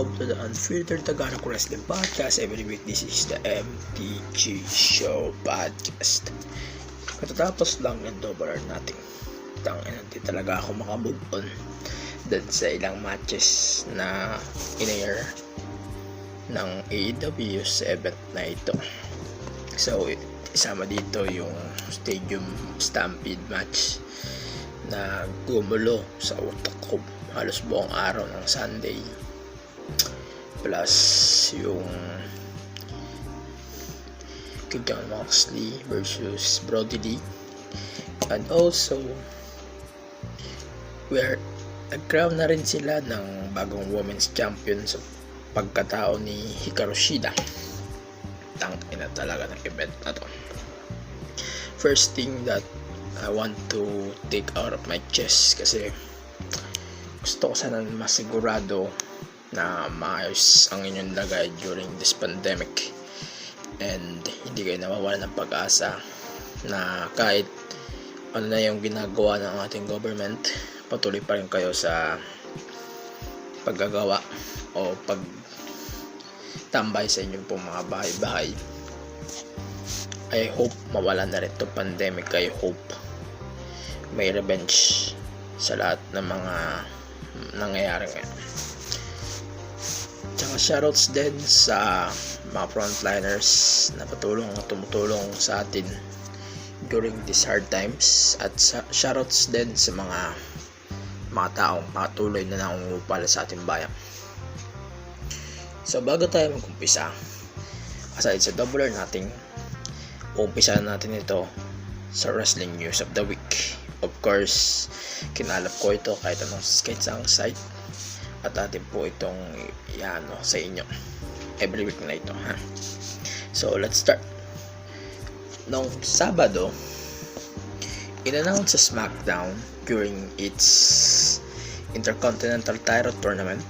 welcome to the Unfiltered Tagalog Wrestling Podcast. Every week, this is the MTG Show Podcast. Katatapos lang ng double natin. Hindi talaga ako makamove on dun sa ilang matches na in-air ng AEW sa event na ito. So, isama dito yung Stadium Stampede match na gumulo sa utak ko halos buong araw ng Sunday, plus yung Jon Moxley versus Brody Lee, and also nag-crown na rin sila ng bagong women's champion sa pagkatao ni Hikaru Shida. Tangina talaga ng event na to. First thing that I want to take out of my chest, kasi gusto ko sana masigurado na maayos ang inyong lagay during this pandemic and hindi kayo nawawalan ng pag-asa na kahit ano na yung ginagawa ng ating government, patuloy pa rin kayo sa paggagawa o pagtambay sa inyong pong mga bahay-bahay. I hope mawala na rin itong pandemic. I hope may revenge sa lahat ng mga nangyayari ngayon. Tsaka shoutouts din sa mga frontliners na tumutulong sa atin during these hard times, at shoutouts din sa mga taong patuloy na nangungupala sa ating bayan. So bago tayo mag-umpisa, aside sa double or nothing, umpisa natin ito sa wrestling news of the week. Of course, kinalap ko ito kahit anong sketch ang site, at atin po itong iano sa inyo every week na ito, ha? So let's start. Noong Sabado, in-announce sa SmackDown during its Intercontinental Title Tournament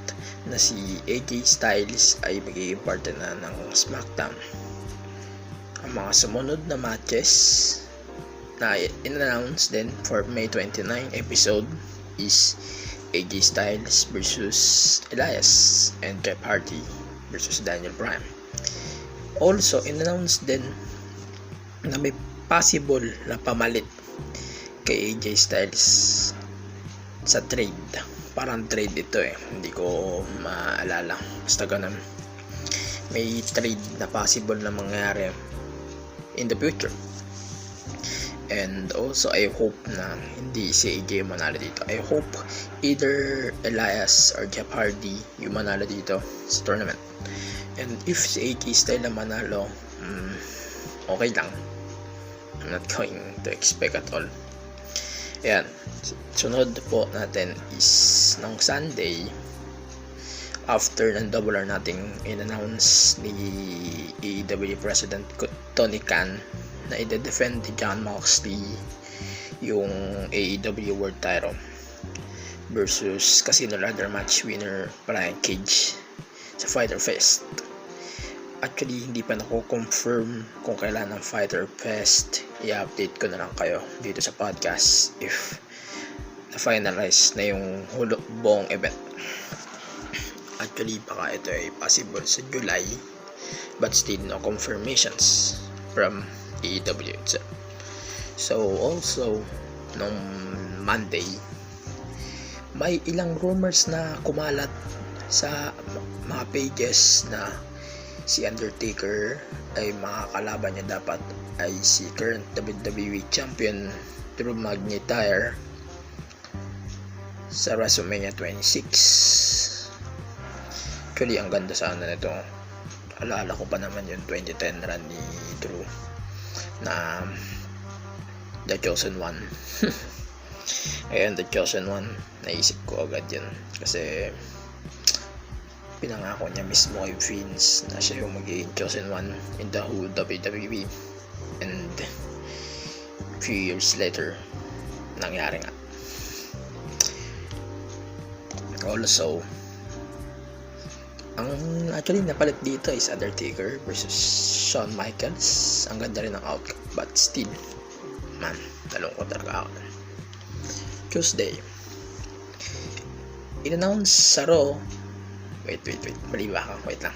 na si AJ Styles ay magiging parte na ng SmackDown. Ang mga sumunod na matches na in-announce din for May 29 episode is AJ Styles versus Elias and Jeff Hardy versus Daniel Bryan. Also, in-announce din na may possible na pamalit kay AJ Styles sa trade. Parang trade ito hindi ko maalala, basta ganun. May trade na possible na mangyari in the future. And also, I hope na hindi si AJ manalo dito. I hope either Elias or Jeff Hardy yung manalo dito sa tournament. And if si AJ Styles na manalo, okay lang. I'm not going to expect at all. Ayan. Sunod po natin is ng Sunday, after ng double or nothing, in-announce ni AEW President Tony Khan na i-defend ni Jon Moxley yung AEW World Title versus Casino Ladder match winner Brian Cage sa Fyter Fest. Actually, hindi pa nako-confirm kung kailan ang Fyter Fest. I-update ko na lang kayo dito sa podcast if na-finalize na yung buong event. Actually, baka ito ay possible sa July, but still no confirmations from AEW itself. So also, nung Monday, may ilang rumors na kumalat sa mga pages na si Undertaker ay makakalaban niya dapat ay si current WWE Champion Drew McIntyre sa WrestleMania 26. Actually, ang ganda sana nito. Alala ko pa naman yung 2010 run ni Drew na The Chosen One. Ayan, The Chosen One, naisip ko agad yun kasi pinangako niya mismo kay Vince na siya yung magiging Chosen One in the whole WWE, and few years later nangyari nga. Also, ang actually napalit dito is Undertaker versus Shawn Michaels. Ang ganda rin ng outcome, but still, man, nalungkot talaga ako. Tuesday, in-announce sa Raw Wait. Mali ba ako? Wait lang.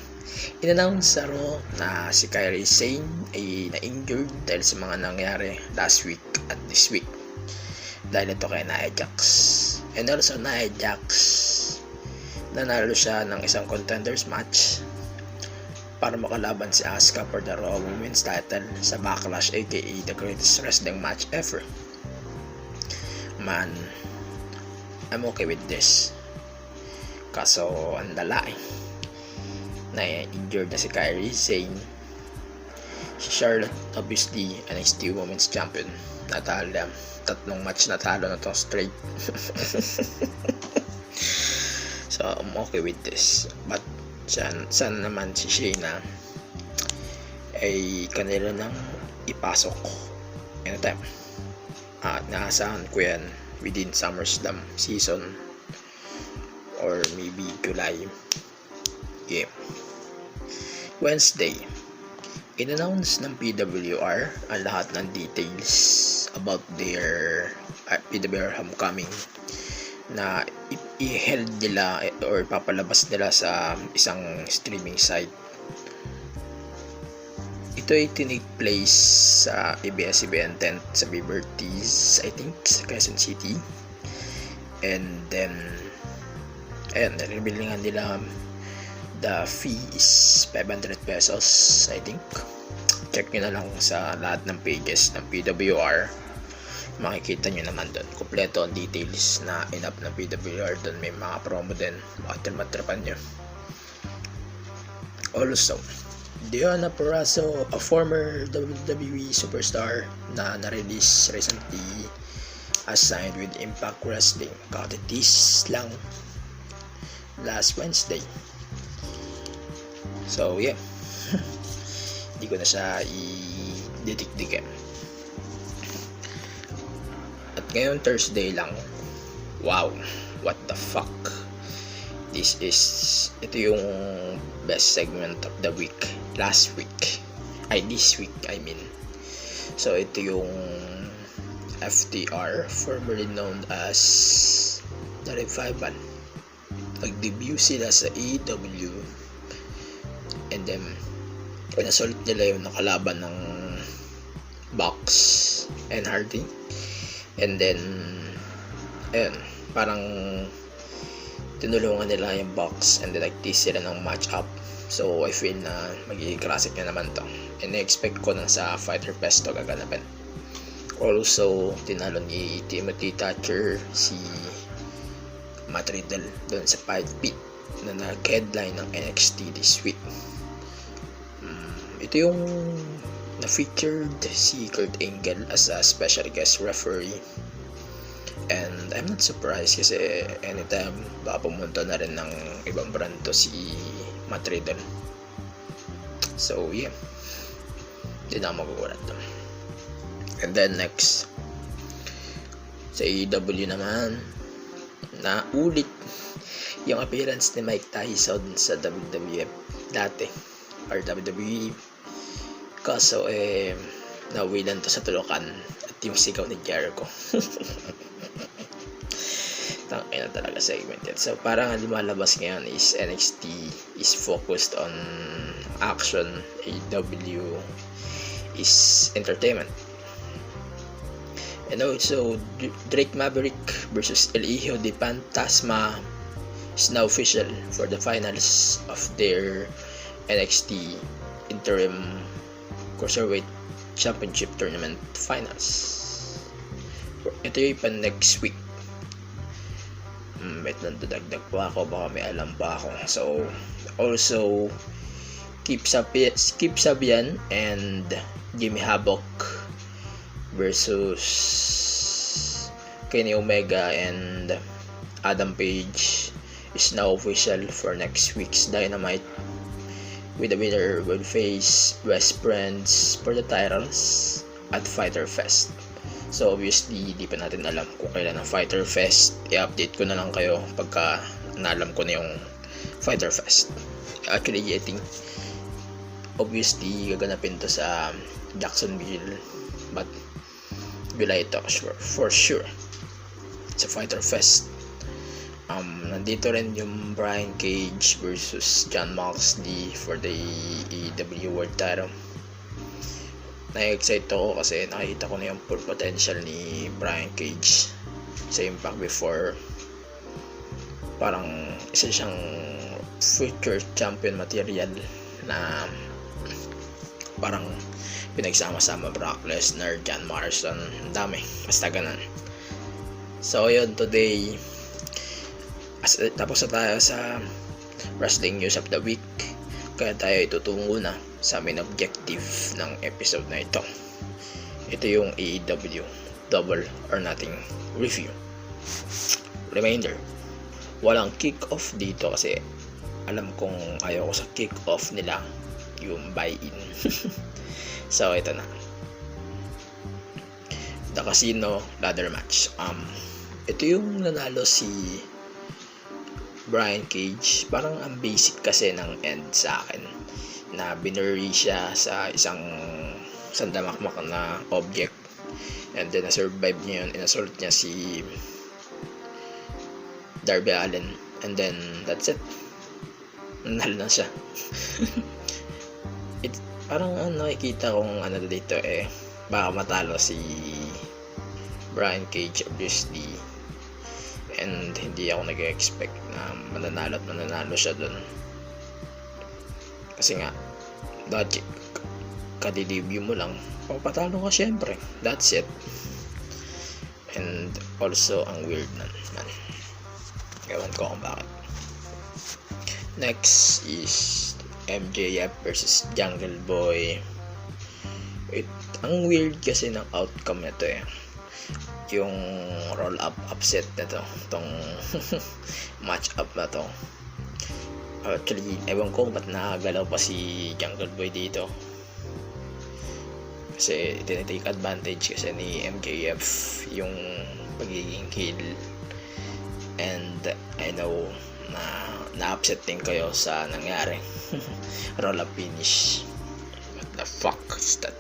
In-announce sa Raw na si Kairi Sane ay na-injured dahil sa mga nangyari last week at this week. Dahil ito kay Nia Jax. And also Nia Jax, nanalo siya ng isang contenders match para makalaban si Asuka for the Raw Women's title sa Backlash, aka the greatest wrestling match ever. Man, I'm okay with this. Kaso, ang dala na-injured na si Kairi Sane. Si Charlotte, obviously, NXT Women's Champion. Natalo, 3 match natalo na to straight. So, I'm okay with this. But, saan naman si Shayna ay kanila nang ipasok anytime. At naasahan ko yan within SummerSlam season or maybe July. Yeah. Wednesday, in-announce ng PWR ang lahat ng details about their PWR Homecoming na i-held nila or papalabas nila sa isang streaming site. Ito ay tinake place sa ABS-CBN tent sa Liberties, I think, sa Quezon City. And then, ayan, na-reveal nga nila the fee is 500 pesos, I think. Check nyo na lang sa lahat ng pages ng PWR. Makikita nyo naman doon. Kompleto ang details na in-up ng PWR doon. May mga promo din. Matrapan nyo. Also, Deonna Purrazzo, a former WWE superstar na na-release recently, as signed with Impact Wrestling. Kakatis lang last Wednesday. So, yeah. Hindi ko na siya i-didikdikin. At ngayon, Thursday lang. Wow. What the fuck? Ito yung best segment of the week. This week, I mean. So, ito yung FTR, formerly known as The Revival. Nag-debut sila sa AEW. And then, pinasulit nila yung nakalaban ng Bucks and Hardy. And then, ayun, parang tinulungan nila yung Bucks and then nag-tease sila ng match-up. So, I feel na magiging classic na naman to. And I-expect ko na sa Fighter Fest to gaganapin. Also, tinalo ni Timothy Thatcher si Matt Riddle doon sa Fight Pit na nag-headline ng NXT this week. Ito yung na-featured si Kurt Angle as a special guest referee. And I'm not surprised kasi anytime baka pumunta na rin ng ibang brand to si Matt Riddle. So yeah, hindi na magugulat. And then next, sa AEW naman, na ulit yung appearance ni Mike Tyson sa WWF dati or WWE. Kaso nawilan to sa tulukan at yung sigaw ni Jericho. Tangin na talaga segment yan. So parang ang lumalabas ngayon is NXT is focused on action, AEW is entertainment. And also Drake Maverick versus El Hijo de Fantasma is now official for the finals of their NXT Interim Cruiserweight Championship Tournament Finals. Ito yung pan next week. Wait, nandadagdag pa ako, baka may alam pa ako. So, also Kip Sabian and Jimmy Havoc versus Kenny Omega and Adam Page is now official for next week's Dynamite, with the winner will face West Friends for the titles at Fighter Fest. So obviously, di pa natin alam kung kailan ang Fighter Fest. I-update ko na lang kayo pagka nalam ko na yung Fighter Fest. Actually, I think obviously gaganapin to sa Jacksonville, but July to for sure sa Fighter Fest. Nandito rin yung Brian Cage versus Jon Moxley for the AEW World Title. Na-excite ako kasi nakita ko na yung full potential ni Brian Cage sa Impact before. Parang isa siyang future champion material na parang pinagsama-sama Brock Lesnar, John Morrison, ang dami, basta ganun. So yun, today tapos na tayo sa Wrestling News of the Week, kaya tayo itutungo na sa main objective ng episode na ito. Ito yung AEW Double or Nothing review. Reminder, walang kick-off dito kasi alam kong ayaw ko sa kick-off nila, yung buy-in. So ito na, The Casino Ladder Match. Ito yung nanalo si Brian Cage. Parang ang basic kasi ng end sa akin, na binuri siya sa isang sandamakmak na object, and then na-survive niya yun, inassault niya si Darby Allin, and then that's it, nanalo na siya. Parang nakikita kong dito baka matalo si Brian Cage obviously, and hindi ako nag-expect na mananalo siya dun. Kasi nga, logic, kadidebut mo lang, papatalo ka syempre, that's it. And also, ang weird man. Ewan ko kung bakit. Next is MJF versus Jungle Boy. Ang weird kasi ng outcome nito yung roll up upset na to, itong match up na to. Actually, ewan ko ba't nakagalaw pa si Jungle Boy dito, kasi tinitake advantage kasi ni MJF yung pagiging heel, and I know na na-upset din kayo sa nangyari. Roll up finish, what the fuck is that?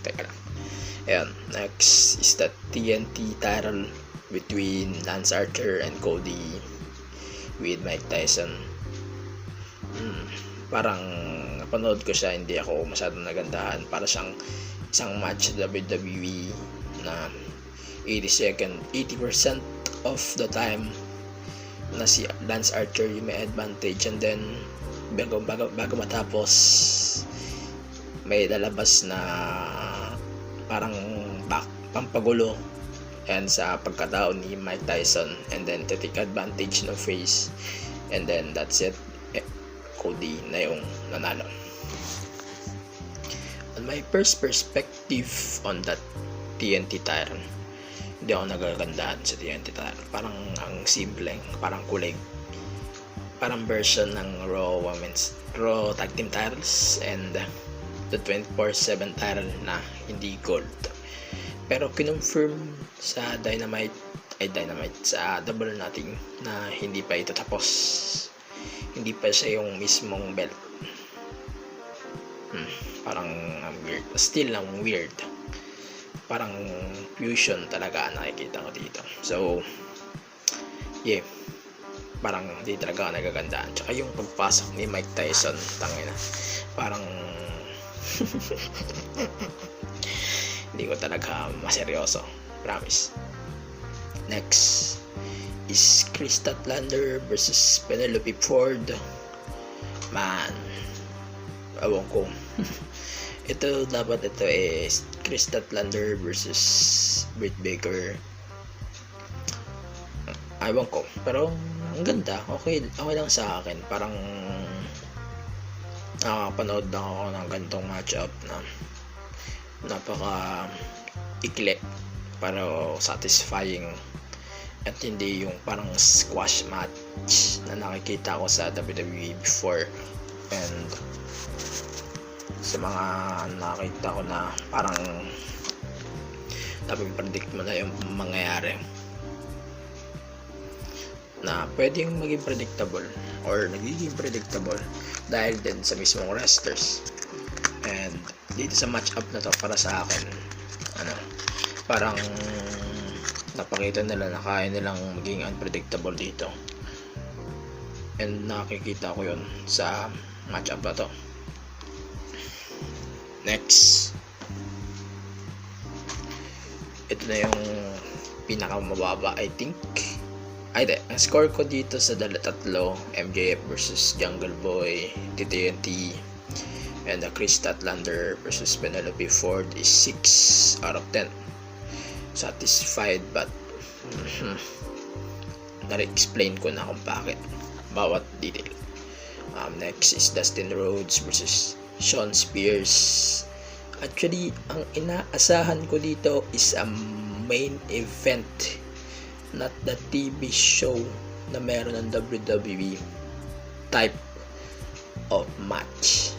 Teka lang. Ayan, next is the TNT title between Lance Archer and Cody with Mike Tyson. Parang napanood ko siya, hindi ako masyadong nagandahan. Para siyang isang match sa WWE na 80% of the time na si Lance Archer yung may advantage, and then bago matapos may lalabas na parang pampagulo and sa pagkatao ni Mike Tyson, and then take advantage ng face, and then that's it. Cody na yung nanalo. On my first perspective on that TNT title, hindi ako nagagandahan sa TNT title. Parang ang simple, parang kulig, parang version ng Raw Tag Team titles and the 24/7 title na hindi gold. Pero kinonfirm sa Dynamite sa Double or Nothing na hindi pa ito tapos, hindi pa siya yung mismong belt. Parang weird, still lang weird, parang fusion talaga nakikita ko dito. So yeah, parang hindi talaga nagagandaan. Tsaka yung pagpasok ni Mike Tyson, tangina, parang hindi ko talaga maseryoso, promise. Next is Kris Statlander versus Penelope Ford. Man, awang ko. dapat ito Kris Statlander versus Britt Baker. Ewan ko, pero ang ganda, okay lang sa akin. Parang nakapanood na ako ng ganitong matchup na napaka ikli pero satisfying, at hindi yung parang squash match na nakikita ko sa WWE before, and sa mga nakita ko na parang napag-predict mo na yung mangyayari, na pwedeng maging predictable or nagiging predictable dahil din sa mismong wrestlers. And dito sa match up na to, para sa akin parang napakita nila na kaya nilang maging unpredictable dito, and nakikita ko yun sa matchup na to. Next, ito na yung pinakamababa, I think. Ang score ko dito sa tatlo, MJF versus Jungle Boy, TTNT, and Chris Statlander versus Penelope Ford is 6 out of 10. Satisfied, but na-explain ko na kung bakit bawat detail. Next is Dustin Rhodes versus Shawn Spears. Actually, ang inaasahan ko dito is a main event, not the TV show na meron ng WWE type of match.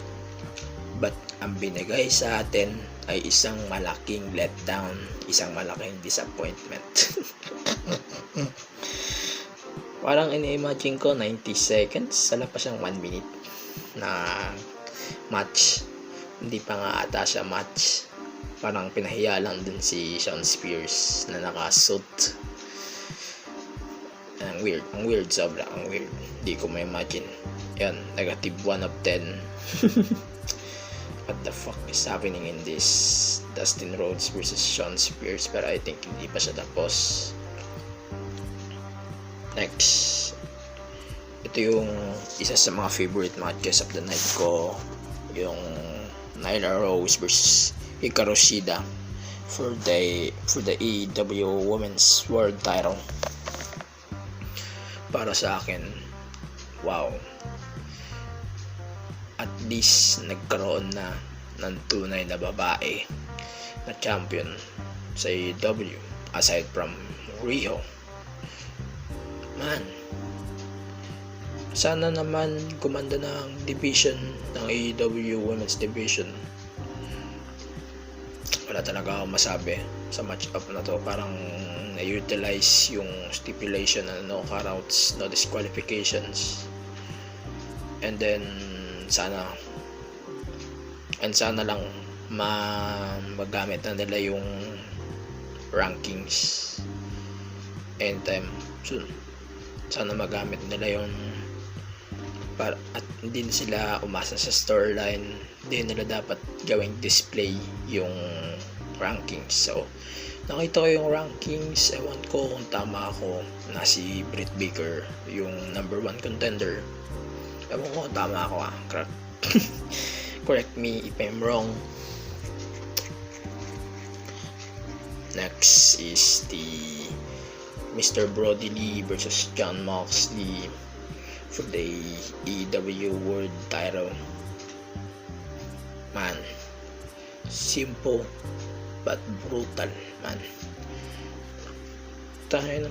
But ang binigay sa atin ay isang malaking letdown, isang malaking disappointment. Parang ini-imagine ko 90 seconds, sala pa siyang 1 minute na match. Hindi pa nga ata siya match. Parang pinahiya lang dun si Shawn Spears na naka-suit. Ang weird, sobra, ang weird. Hindi ko ma-imagine. Yan, negative 1 of 10. What the fuck is happening in this Dustin Rhodes versus Shawn Spears? Pero I think hindi pa siya tapos. Next, ito yung isa sa mga favorite matches of the night ko, yung Nyla Rose versus Hikaru Shida for the AEW Women's World Title. Para sa akin, wow, at least nagkaroon na ng tunay na babae na champion sa AEW aside from Riho. Man, sana naman kumanda ng division ng AEW Women's Division. Wala talaga akong masabi sa match-up na to. Parang na-utilize yung stipulation na no countouts, no disqualifications. And then sana lang magamit na nila yung rankings anytime soon. Sana magamit nila yung at hindi na sila umasa sa storyline. Hindi nila dapat gawing display yung rankings. So nakita ko yung rankings, ewan ko kung tama ako na si Britt Baker yung number 1 contender. Ewan ko kung tama ako correct me if I'm wrong. Next is the Mr. Brody Lee versus Jon Moxley for the AEW World Title. Man, simple but brutal, man.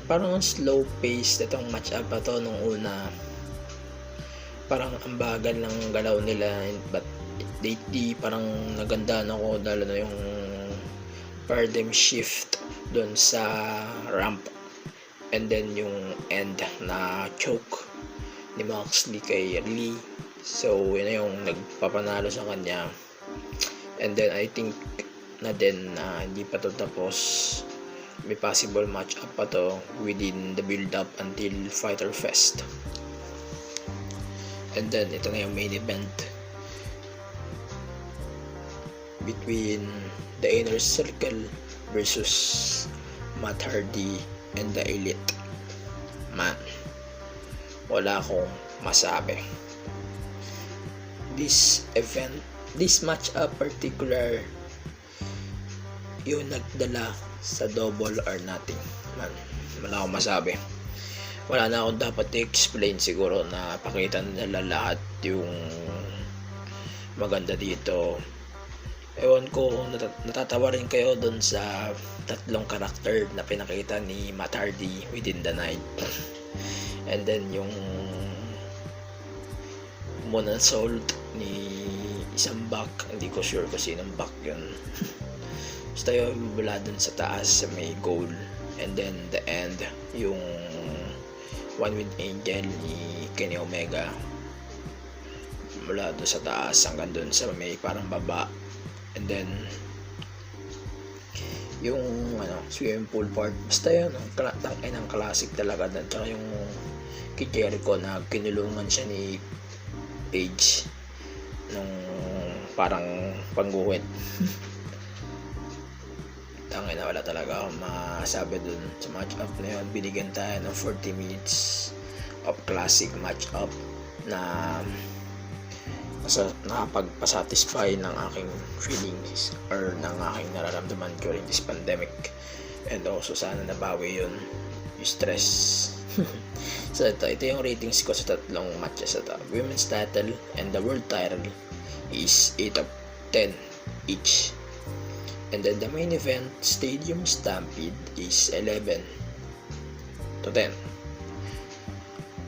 Parang slow pace itong match-up pa to nung una. Parang ang bagal ng galaw nila, but lately parang nagandaan ako dahil na yung paradigm shift doon sa ramp, and then yung end na choke ni Moxley kay Lee. So yun na yung nagpapanalo sa kanya, and then I think na din na hindi pa to tapos, may possible match up pa to within the build up until Fyter Fest. And then ito na yung main event between the Inner Circle versus Matt Hardy and the Elite. Man, wala akong masabi. This match-up particular, yung nagdala sa Double or Nothing. Man, wala akong masabi. Wala na akong dapat i-explain. Siguro na pakita nila lahat yung maganda dito. Ewan ko, natatawa rin kayo dun sa tatlong karakter na pinakita ni Matt Hardy within the night. And then yung moonsault ni isang back, hindi ko sure kung sinong back yun. Basta yung bula dun sa taas sa may goal. And then the end, yung One Winged Angel ni Kenny Omega mula dun sa taas hanggang dun sa may parang baba. And then yung swimming pool part. Basta yun, ang classic talaga. Tsaka yung kay Jericho na kinulungan siya ni Paige nung parang pangguhit. Tangin na, wala talaga akong masabi dun sa match up na yun. Binigyan tayo ng 40 minutes of classic match up na nakapagpasatisfy ng aking feelings or ng aking nararamdaman during this pandemic. And also sana nabawi yun yung stress. So ito yung ratings ko sa tatlong matches ito. Women's title and the world title is 8 of 10 each. And then the main event, Stadium Stampede, is 11 to 10.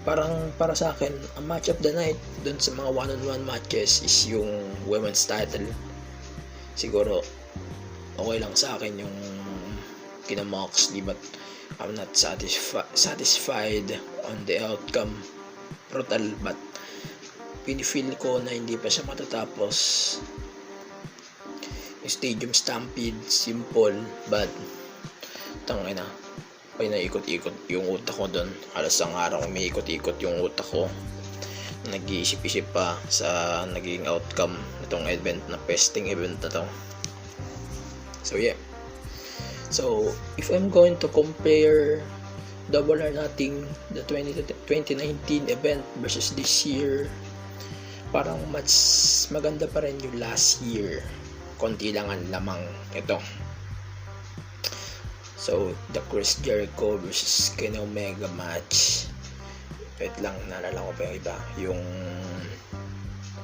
Parang para sa akin, ang match of the night dun sa mga one-on-one matches is yung women's title. Siguro okay lang sa akin yung kina Moxley, but I'm not satisfied on the outcome. Brutal, but pinifeel ko na hindi pa siya matatapos. Yung Stadium Stampede, simple, but tangina, ay naikot-ikot yung utak ko doon. Halos ang araw umiikot-ikot yung utak ko. Nag-iisip-isip pa sa naging outcome nitong event na pesting event na to. So yeah. So if I'm going to compare Double or Nothing, the 2019 event versus this year, parang mas maganda pa rin yung last year. Konti lang ang lamang ito. So, the Chris Jericho versus Kenny Omega match. Wait lang, naalala ko pa yung iba. Yung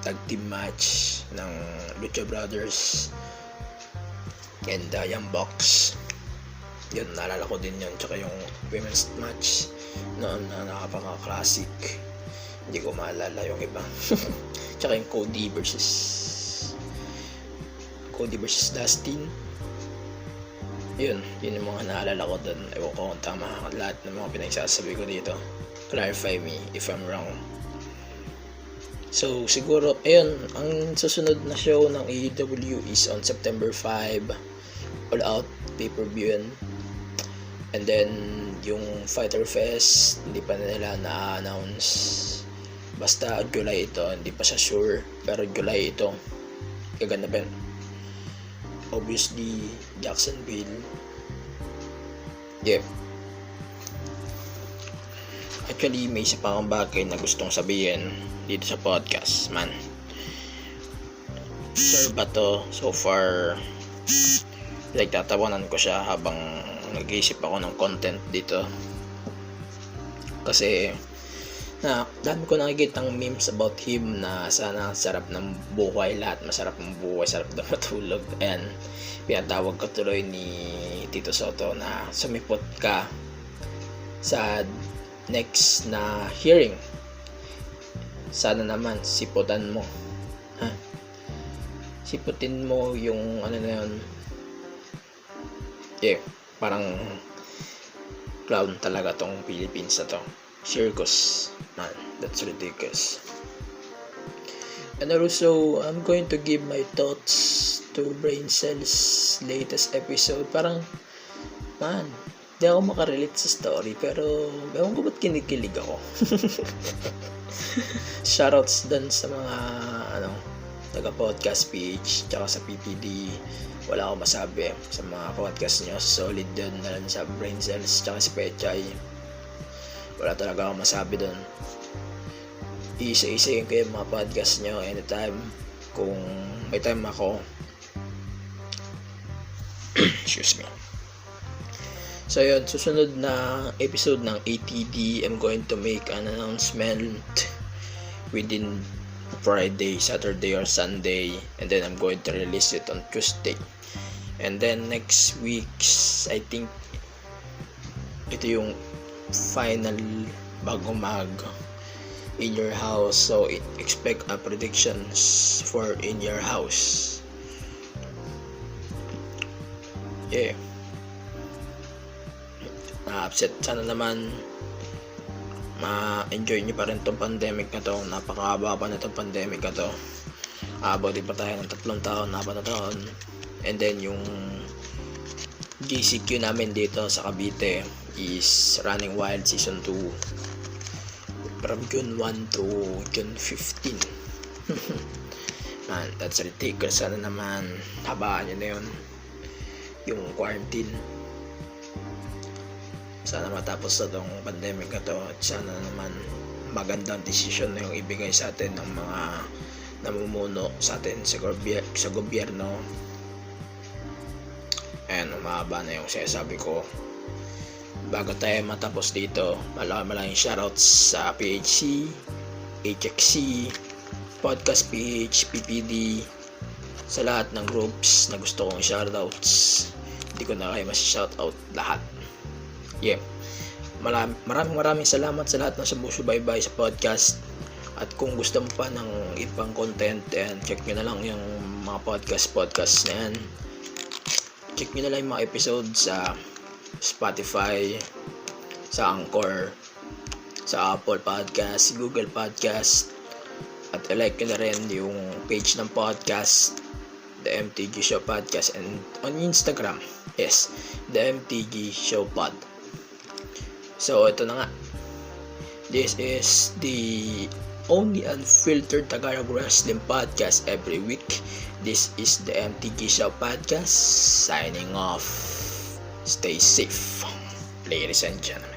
tag team match ng Lucha Brothers and Young Bucks. Yun, naalala ko din yun. Tsaka yung women's match noon na nakapaka-classic. Hindi ko maalala yung iba. Tsaka yung Cody versus Dustin. Yun yung mga naalala ko doon. Ewan ko kung tama lahat ng mga pinagsasabi ko dito. Clarify me if I'm wrong. So siguro, ayun, ang susunod na show ng AEW is on September 5, All Out pay-per-view yun. And then yung Fighter Fest, hindi pa nila na-announce. Basta July ito, hindi pa siya sure, pero July ito. Gaganda ba? Obviously Jacksonville. Yeah. Actually, may isa pa akong bagay na gustong sabihin dito sa podcast, man. Sir ba to? So far, tatawanan ko siya habang nag-iisip ako ng content dito. Kasi dami ko nakikita ng memes about him na sana sarap ng buhay, lahat masarap ng buhay, sarap na matulog. And pinatawag ko tuloy ni Tito Soto na sumipot ka sa next na hearing. Sana naman siputan mo, siputin mo yung ano na yun. Yeah, parang clown talaga tong Philippines na to. Circus, man, that's ridiculous. And also, I'm going to give my thoughts to Brain Cells latest episode. Parang, man, di ako makarelate sa story, pero ewan ko ba't kinikilig ako. Shoutouts dun sa mga taga-podcast page, tsaka sa PPD. Wala akong masabi sa mga podcast nyo. Solid dun na lang sa Brain Cells, tsaka si Pechay. Wala talaga akong masabi doon. Isa-isayin ko yung mga podcast nyo anytime. Kung may time ako. Excuse me. So yun, susunod na episode ng ATD, I'm going to make an announcement within Friday, Saturday, or Sunday. And then I'm going to release it on Tuesday. And then next week's, I think, ito yung final bago mag In Your House. So expect predictions for In Your House. Yeah. Na-upset. Sana naman ma-enjoy nyo pa rin tong pandemic na to. Napakahaba pa na tong pandemic na to. Abutin pa tayo ng 3 taon, 4 na taon. And then yung GCQ namin dito sa Cavite is Running Wild Season 2 from June 1 to June 15. Man, that's ridiculous. Sana naman habaan nyo na yun yung quarantine. Sana matapos na tong pandemic na to at sana naman magandang desisyon na yung ibigay sa atin ng mga namumuno sa atin sa gobyerno. Ayan, umahaba na yung sinasabi ko. Bago tayo matapos dito, maraming shoutouts sa PHC, HXC, Podcast PH, PPD, sa lahat ng groups na gusto kong shoutouts. Hindi ko na kayo mas-shoutout lahat. Yeah. Maraming salamat sa lahat ng sumusubaybay sa podcast. At kung gusto mo pa ng ibang content, check nyo na lang yung mga podcast na yan. Check nyo na lang yung mga episodes sa Spotify, sa Anchor, sa Apple Podcast, Google Podcast. At like nyo na rin yung page ng podcast, The MTG Show Podcast, and on Instagram, yes, The MTG Show Pod. So, ito na nga. This is the only unfiltered Tagalog Wrestling podcast every week. This is the MTG Show Podcast. Signing off. Stay safe, ladies and gentlemen.